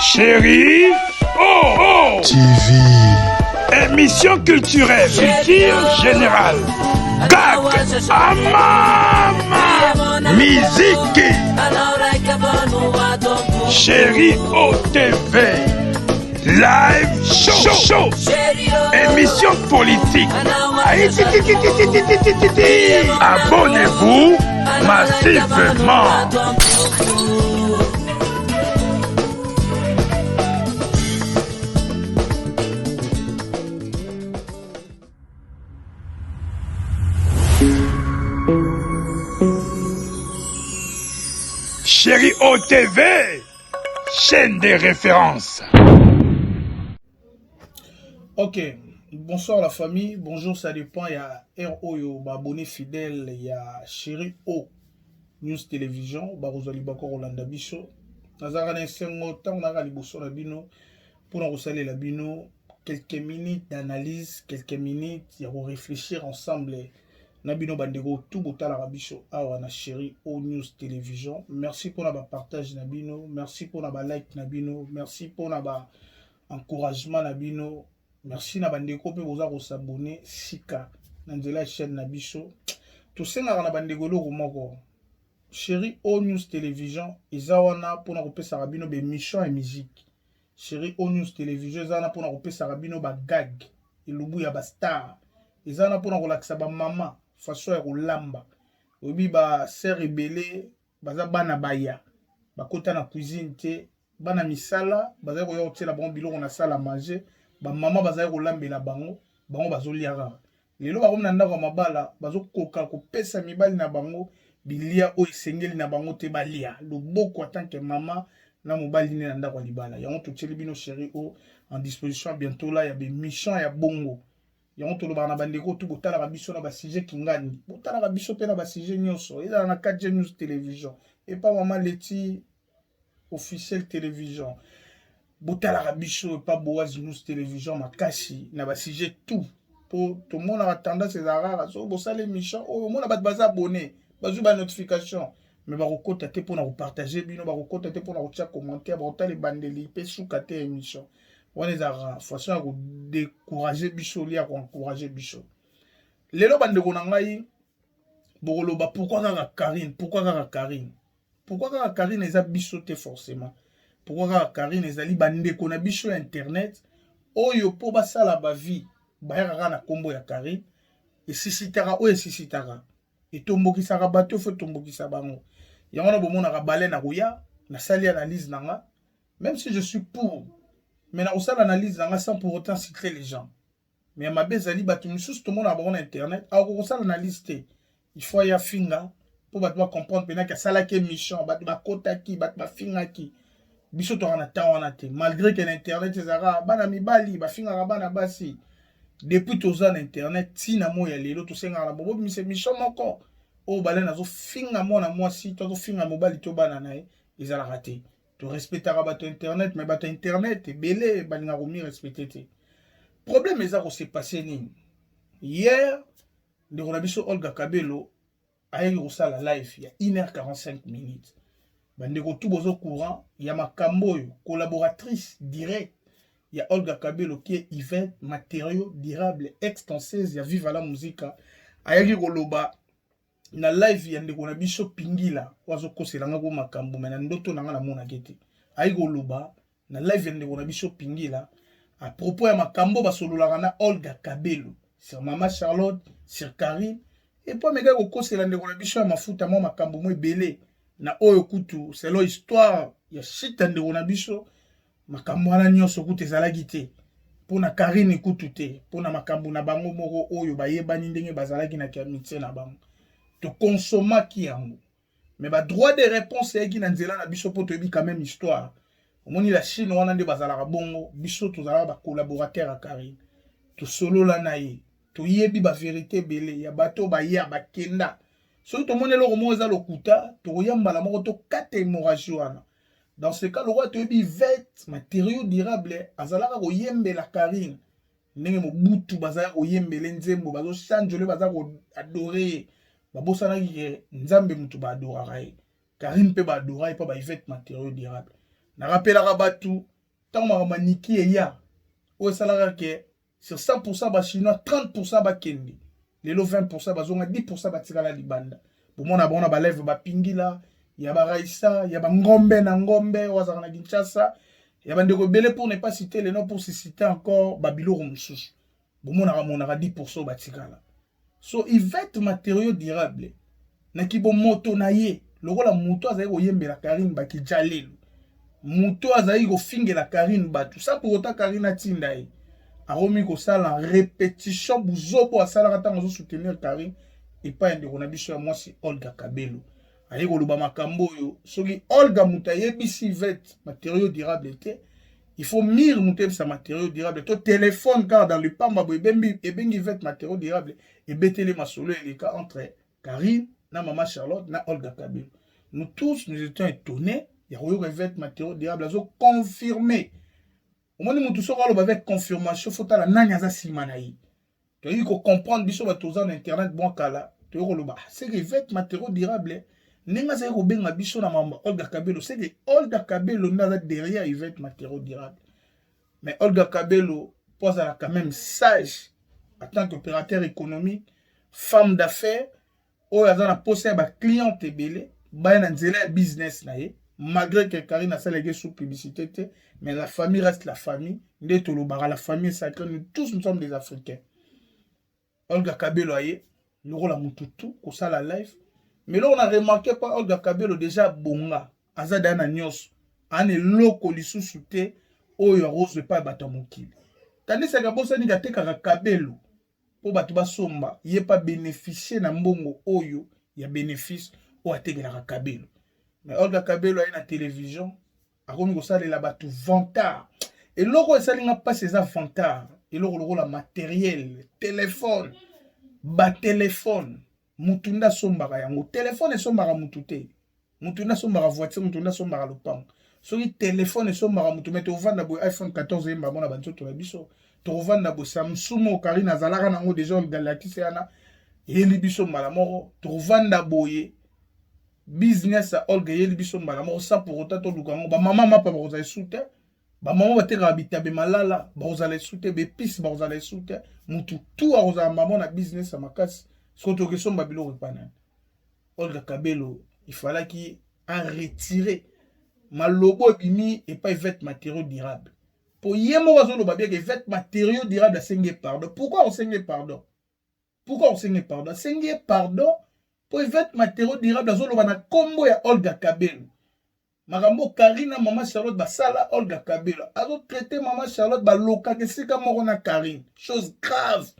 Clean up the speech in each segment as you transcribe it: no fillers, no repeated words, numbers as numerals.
Chérie Oh TV. Émission culturelle, culture générale. Gag, amama, musique. Chérie OTV, live show. Émission politique. Abonnez-vous massivement. Chérie OTV, chaîne des références. Ok, bonsoir la famille, bonjour, ça dépend. Il y a RO, abonné fidèle, il y a Chérie O News Télévision, Barozali Bako Rolanda Bicho. Nazara Nensengo, tant on a liboso la bino, pour nous saluer la bino, quelques minutes d'analyse, quelques minutes, il y a réfléchir ensemble. Nabino Bandego, tout bota la rabicho, awa na Chérie O News Télévision. Merci pour la partage Nabino, merci pour la like Nabino, merci pour la encouragement Nabino. Merci na bandeko pe boza ko s'abonner sika na nzela chaîne na biso. To senga na bandeko lo moko. Chérie O News Télévision eza wana pona ko pesa rabino be mission et musique. Chérie O News Télévision eza wana pona ko pesa rabino ba gag elubu ya ba star. Eza wana pona ko lakisa ba mama façon ya kolamba. Obi ba sœur rebelle baza bana baya. Ba kota na cuisine te bana misala baza ko yo tela bon biloko na sala manger. Ba mama bazali kolambela bango bazoliaka lelo bakomna ndako mabala bazokoka kopesa mibali na bango bilia o esengeli na bango te balia loboko atanke mama na mobali ne na ndako libala yango toteli bino Chérie O en disposition bientôt là ya be mission ya bongo yango toloba na bandeko tu botala ka biso na ba sujet kingani botala ka biso pe na ba sujet nyonso eza na 4G News Télévision et pas maman Leti officiel télévision. Botala Rabicho et pas Boaz News Télévision makasi na ba sujet tout pour tout le monde a tendance à rare so bo sale émission au monde a ba abonné bazu ba notification mais ba kokota te pour na partager bino ba kokota te pour na tia commentaire ba otale bandeli pe soukate émission on les a façon à décourager bicho li à encourager bicho lelo bandeko na ngai bokoloba pourquoi Karine eza bicho te forcément. Pourquoi Karine ezali bandeko na biso internet oyo po basala ba vie bayaka na kombo ya Karine esisitaka oyo esisitaka etombokisaka bato fo tombokisa bango yango na bomona ka bale na koya na sali analyse nanga même si je suis pour mais na osala analyse nanga sans pour autant citer les gens mais ma bezali bato misusu to mona ba internet a ko sala analyse te il faut ya finga pour bato ba comprendre pena ka sala ke mission bato ba kota ki bato ba finga ki biso to na temps wana te malgré que l'internet ezara bana mibali ba finga bana basi depuis toza na internet ti na mo ya lelo to senga na bobo mission moko o bale na zo finga mo na mwasi to finga mobali to bana nae ezala raté to respectera bato internet mais bato internet belé balinga ko mi respecter te problème eza ko s'est passé nini hier de biso Olga Kabelo a eu la live il y a 1h45 minutes. Bandeko tout bozo courant, il y a Makambo, collaboratrice directe. Il y a Olga Kabelo qui est Yvette, matériaux durables, extenses, il y a Viva la musique. Ayagi Goloba, na live yandeko na biso pingila, wazo kose langa go Makambo, mais na ndoto nanga na mona gete. Ayagi Goloba, na live yandeko na biso pingila, à propos ya Makambo basolola na Olga Kabelo, sur Mama Charlotte, sur Karine, et puis mega go kose landeko na biso ya mafuta mo Makambo mo belé. Na oyo kutu c'est l'histoire ya shita ndeko na biso makambo wana nyonso kutu ezalaki te pona Karine kutu te pona makambo na bango moko oyo bayebani ndenge bazalaki na kiamitié na bango to consomaki yango mais ba droit de réponse yaki na nzela na biso poto yebi quand même histoire omoni la Chine wana nde bazalaka bongo biso tozalaka ba collaborateur à Karine to solo la na ye to yebi ba vérité belé ya bato ba ya ba kenda. Surtout tout le monde est là, lokuta, to yambala moko to kate hémorragie wana. Dans ce cas, le roi te dit vête matériaux durables, azalaka ko yembe la Karine. Ndenge mo butu bazala ko yembe lenzembo bazo change le bazala ko adorer. Babosana ki nzambe mutu ba adorara. Karine pe ba adora et pa ba Yvette matériaux durables. Na rappelaka batu tant ma niki e ya. O salara ke sur 100% ba chinois 30% ba kendi. Lelo 20% bazonga 10% batikala libanda. Bomona bona ba lève ba pingila, ya ba Raissa, ya ba ngombe na ngombe wazaka na Kinshasa. Ya ba ndeko belé pour ne pas citer les noms pour se citer encore Babilo Romsus. Bomona ramonaka 10% batikala. So Yvette matériaux durables. Na kibo moto na ye. Lokola muto azali koyembela Karine baki jalelo. Muto azali kofingela Karine batu. Ça pour autant Karine atinda ye. Aromi ko sala répétition buzobo asala katanga zo soutenir Karine et pas ndeko na biso ya mwasi Olga Kabelo. Aye ko luba makambo yo. Soki Olga mutaye bisi Yvette matériaux durables te. Il faut mire muté sa matériaux durables. To téléphone car dans le pamba bo ebengi Yvette matériaux durables et betele masolo les cas entre Karine na maman Charlotte na Olga Kabelo. Nous tous nous étions étonnés. Il y a eu Yvette matériaux durables confirmé. Au moins nous tous on avec confirmation faut la nanya za simanaï. Tu as eu qu'on comprendre biso ba toza na internet bon kala. Tu as eu c'est que Yvette matériaux durables nenga za ko benga biso na maman Olga Kabelo c'est que Olga Kabelo na derrière Yvette matériaux durables. Mais Olga Kabelo pose à la quand même sage en tant qu'opérateur économique, femme d'affaires. Oyo aza na poste ba client ebele ba na nzela business na ye malgré que Karine a salé sous publicité mais la famille reste la famille nde tolobaka la famille sacrée nous tous nous sommes des Africains. Olga Kabelo aye lokola mututu ko sala live mais là on a remarqué pas Olga Kabelo déjà bonga aza dana nyos ane loko lisusu te oyo rose pas bata mokili tandis que bosa ni gateka Kabelo po batu basomba ye pas bénéficier na mbongo oyo ya bénéfice o ategelaka Kabelo. Mais Olga Kabelo a une télévision akomi ko salela batu vantard et loko esalinga pas ces vantard et loko la matériel téléphone ba téléphone mutunda sombaka yango téléphone esombaka mutute mutunda sombaka voiture mutunda sombaka lopango soki téléphone esombaka mutu mete ovanda bo iPhone 14 yemba mona banzoto la biso tovanda bo Samsung Karine azalaka nango déjà Galaxy yana yeli biso mbala moko tovanda boye business a Olga yeli biso mbala moko sans pour autant to lukango ba mama mapa ba kozala soute ba mama bateka bitabe malala ba kozala soute be pis ba kozala soute mutu tout a kozala mama na business a makasi soto ke somba bilo repana. Olga Kabelo il fallait qu'il a retiré malobo bimi et pas Yvette matériaux durables. Pour yemo wazolo babia que Yvette matériaux durables a sengé pardon. Pourquoi on sengé pardon? Pourquoi on sengé pardon? Sengé pardon pour Yvette matériaux durables a zolo bana combo ya Olga Kabelo. Marambo Karina maman Charlotte ba sala Olga Kabelo. Azo traité maman Charlotte ba loka ke sika morona Karine. Chose grave.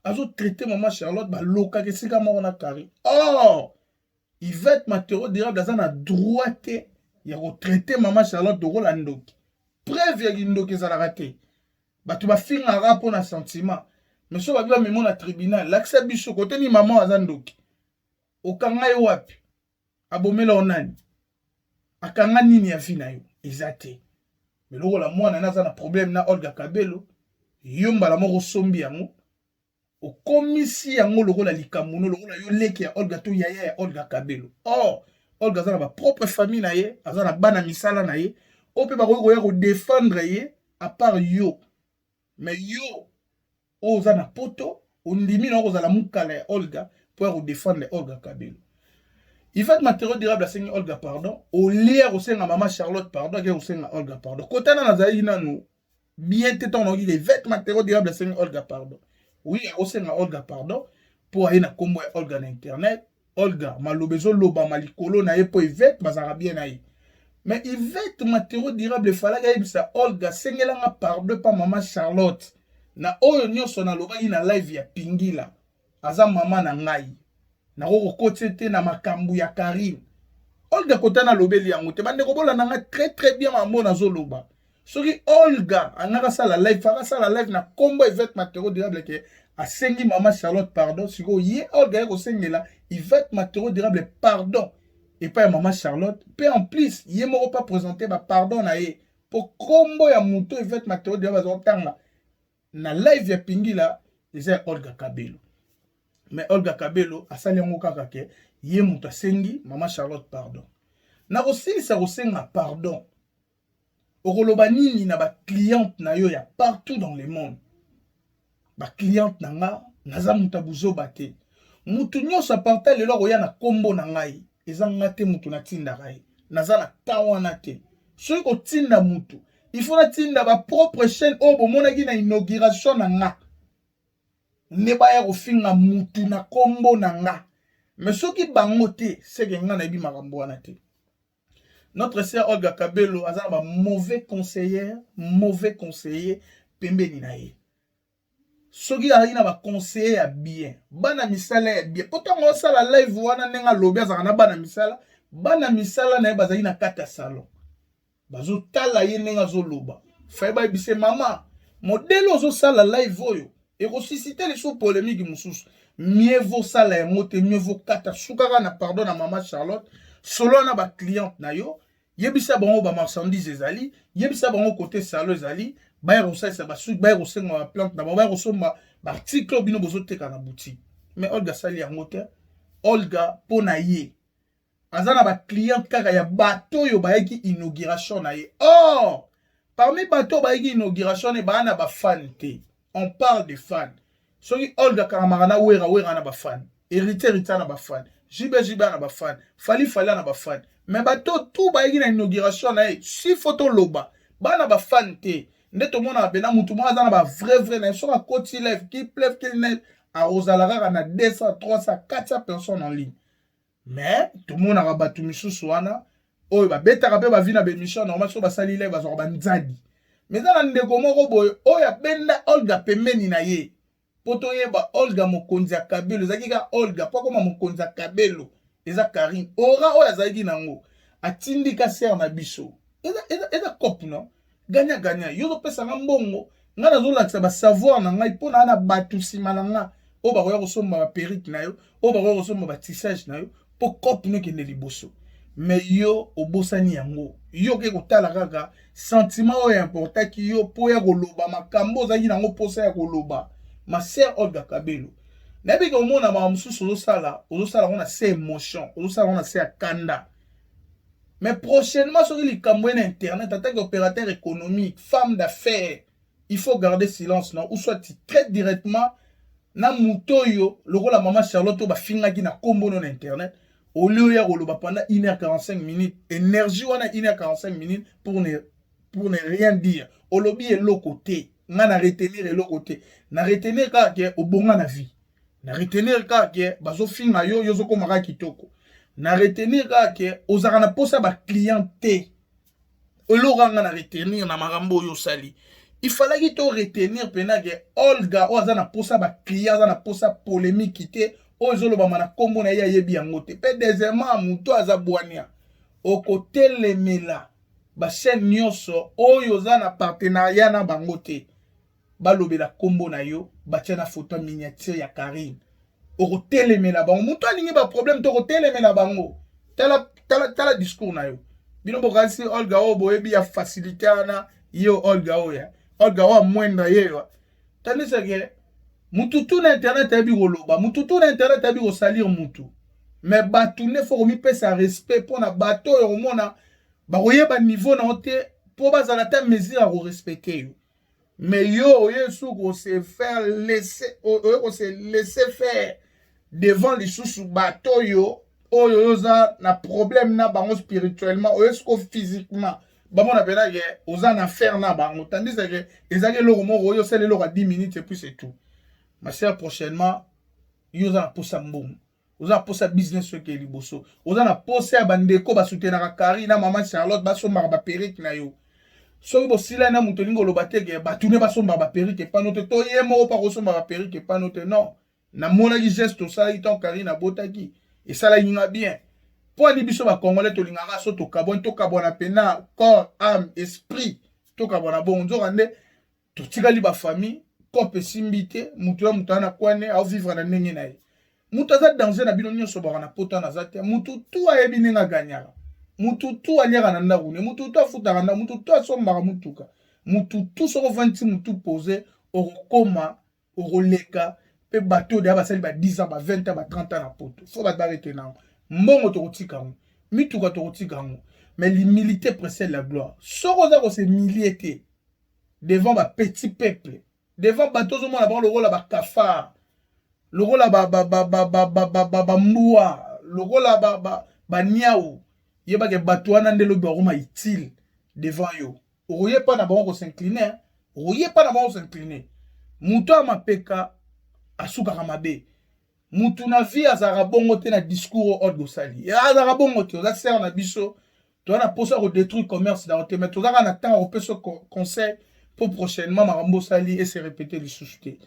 Azo traité maman Charlotte ba loka ke sika morona Karine. Oh! Yvette matériaux durables a na droite ya retraité maman Charlotte de Rolandoki. Preuve ya Gindoki za la raté. Batu ba finga rapo na sentiment. Mais so ba biwa memo na tribunal, l'accès biso côté ni maman azandoki. Okanga yo wapi? Abomela onani. Akanga nini ya fina yo? Ezate. Mais loko la mwana naza na problème na Olga Kabelo. Yomba la moko sombi yango. Okomisi yango loko la likamuno loko la yo leki ya Olga to yaya ya Olga Kabelo. Oh, Olga azana ba propre famille na ye, azana bana misala na ye. Ope ba ko défendre ye à part yo. Mais yo ozana poto, ondimi na ozala mukala ya Olga pour défendre Olga Kabelo. Il fait matériaux durables à Seigne Olga pardon, au lieu au Seigne maman Charlotte pardon, au Seigne Olga pardon. Kotana na zaï na nous bien téton on dit les vêtements matériaux durables à Seigne Olga pardon. Oui, au Seigne Olga pardon pour aller na combo Olga na internet. Olga malobezo loba malikolo na ye po Yvette bazara bien na ye. Mais Yvette matériaux durables il fallait que ça Olga sengelanga pardon pas maman Charlotte. Na oyo nyonso na loba ina live ya pingila. Aza mama na ngai. Na ko kotete na makambu ya Karine. Olga kotana lobeli yango te bande ko bola nanga très bien mambo na zoloba. Soki Olga anaka sala live faka sala live na combo Yvette matériaux durables ke asengi mama Charlotte pardon siko ye Olga ko sengela Yvette matériaux durables pardon et pas maman Charlotte pe en plus ye moko pas présenter ba pardon na ye pour combo ya muto Yvette matériaux durables zotanga na live ya pingila eza Olga Kabelo. Mais Olga Kabelo asali yango kaka ke ye muto asengi mama Charlotte pardon. na kosilisa kosenga pardon okoloba nini na ba cliente na yo ya partout dans le monde ba cliente na nga naza muta buzoba te mutu nyonso aparta lelo koya na kombo na ngai eza nga te mutu natindaka ye naza na ta wana te soki kotinda mutu il faut natinda ba propre chaîne oyo bomonaki na inauguration na nga ne baya kofinga mutu na kombo na nga mais soki bango te seke nga nayebi makambo wana te. Notre sœur Olga Kabelo a un mauvais conseiller pembeni na ye. Soki ali na ba conseiller ya bien, bana misala ya bien. Pourtant on sala live wana nenga lobi azaka na bana misala na ye bazali na kata salon. Bazo tala ye nenga zo loba. Faiba bise mama, modelo zo sala live oyo et ressusciter les sous polémiques mususu. Mieux vaut sala ya mote, mieux vaut kata sukaka na pardon na maman Charlotte. Solo na ba cliente na yo yebisa bango ba marchandise ezali yebisa bango côté salon ezali ba rosa ba suite ba rosenga ba plante na ba rosomba ba article bino bozoteka na boutique mais Olga sali yango te. Olga pona ye azana ba cliente kaka ya bato yo ba yeki inauguration na ye. Oh parmi bato ba yeki inauguration ne ba na ba fan te. On parle de fans. Soki Olga karamana wera na ba fan héritier na ba fan Jibe na ba fan, Fali na ba fan. Mais bato tout ba yiki na inauguration na si photo loba, ba na ba fan te. Nde to mona bena mutu mo azana ba vrai na so ka koti live qui pleuve qu'il neige a ozalara na 200, 300, 400 personnes en ligne. Mais tout le monde a batu misusu wana oyo ba betaka pe ba vi na bémission normal so ba sali live bazo ba nzadi. Mais na ndeko moko boyo oyo benda Olga pembeni na ye. Poto yeba Olga mokonzi ya Kabelo ezaki ka Olga poko ma mokonzi ya Kabelo eza Karim ora oyo azaki nango atindi ka ser na biso eza cop no ganya yo pesa nga mbongo nga nazolakisa ba savoir na ngai pona na batu sima na nga o ba koya kosomba ba perruque na yo o ba koya kosomba ba tissage na yo po cop no kende liboso mais yo obosani yango yo ke kotala kaka sentiment oyo important ki yo po ya koloba makambo ozaki nango posa ya koloba. Ma sœur Olga Kabelo. Nabi ko mona ma mususu ozosala on a ses émotions, ozosala on a ses kanda. Mais prochainement sur likambo na internet en tant qu'opérateur économique, femme d'affaires, il faut garder silence non ou soit tu traites directement na mutoyo loko la maman Charlotte ba finga ki na kombo na internet au lieu ya koloba pendant 1h45 minutes, énergie wana 1h45 minutes pour ne rien dire. Au lobby est l'autre côté. Na retenir le côté na retenir ka ke obonga na vie na retenir ka ke bazo finga yo zo komaka kitoko na retenir ka ke ozaka na posa ba cliente oloranga na retenir na makambo yo sali il fallait to retenir pena ke Olga oza na posa ba client za na posa polémique te ozolo ba mana kombo na ya yebi yango te pe deuxièmement muto aza bwania au côté lemela ba chaîne nyonso oyo za na partenariat na bango te balobela kombo na yo batia na photo miniature ya Karine oko telemela bango mutu alingi ba problème to ko telemela bango tala discours na yo bino bokanisi Olga o boyebi ya facilité ana yo Olga o mwenda yewa tandis que mutu tu na internet abi koloba mutu tu na internet abi ko salir mutu mais batu ne faut mi pesa respect pona bato yo mona ba koyeba niveau na ote po bazala ta mesure à respecter yo. Mais yo ko se faire laisser ko se laisser faire devant les sous bato yo oyo za na problème na bango spirituellement ko physiquement ba mona pena ke oza na faire na bango tandis que ezaki loko moko yo sele loko 10 minutes et puis c'est tout. Ma sœur prochainement yo za pour ça mbongo oza pour ça business que liboso oza na posa bandeko ba soutenaka Karine na maman Charlotte ba somba ba perruque na yo. Soki bosila na mutu lingo lobateke batune basomba ba perruque pa note to ye moko pa kosomba ba perruque pa note non na mona ki geste ça iton Karine abotaki et ça la yinga bien po ani biso ba congolais to lingaka so to kabona pena corps âme esprit to kabona bon nzo rande to tikali ba famille kope simbite mutu ya mutu na kwane au vivre na ndenge na ye mutu aza danger na bino nyonso ba na pota na zate mutu tu ayebi ninga ganyaka mutu tu aliaka na ndako ne mutu tu afutaka na mutu tu asombaka mutuka mutu tu soko vanti mutu posé okoma okoleka pe bato de basali ba 10 ans ba 20 ans ba 30 ans na poto faut ba barrete na mbongo to kotika mituka tokotika yango. Mais l'humilité précède la gloire. Soko za ko se humilier devant ba petit peuple, devant bato zo mona ba le rôle ba kafar, le rôle ba mboa, le rôle ba niaou. Yeba ke bato wana ndelo ba roma utile devant yo. Oye pas na ba ko s'incliner, oye pas na ba ko s'incliner. Muto amapeka asuka kamabe. Mutu na vie azara bongo te na discours au ordre sali. Azara bongo te, oza sert na biso. Tu as posa ko détruire commerce dans te mais tu as un temps au peu ce conseil pour prochainement marambo sali et se répéter les sociétés.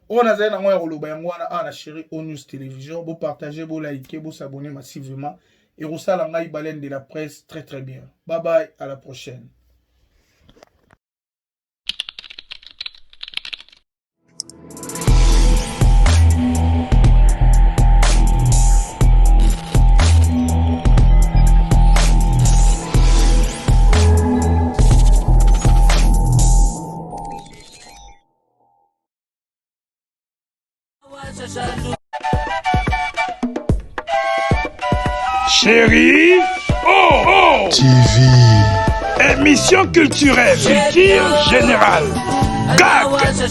On a zéna ngoya koloba yango wana ana chéri au news télévision, vous partagez, vous likez, vous s'abonnez massivement et rosala ngai baleine de la presse très très bien. Bye bye, à la prochaine. Chéri TV. Émission culturelle, culture générale. Gag,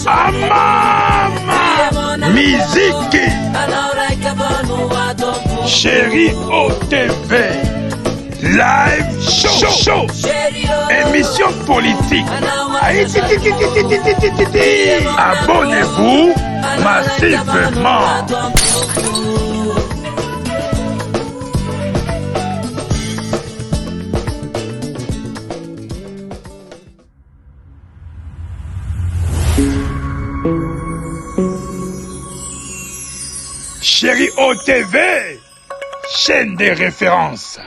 amama, musique. Chéri OTV. Live show. Émission politique. Abonnez-vous massivement. Chéri OTV, chaîne des références.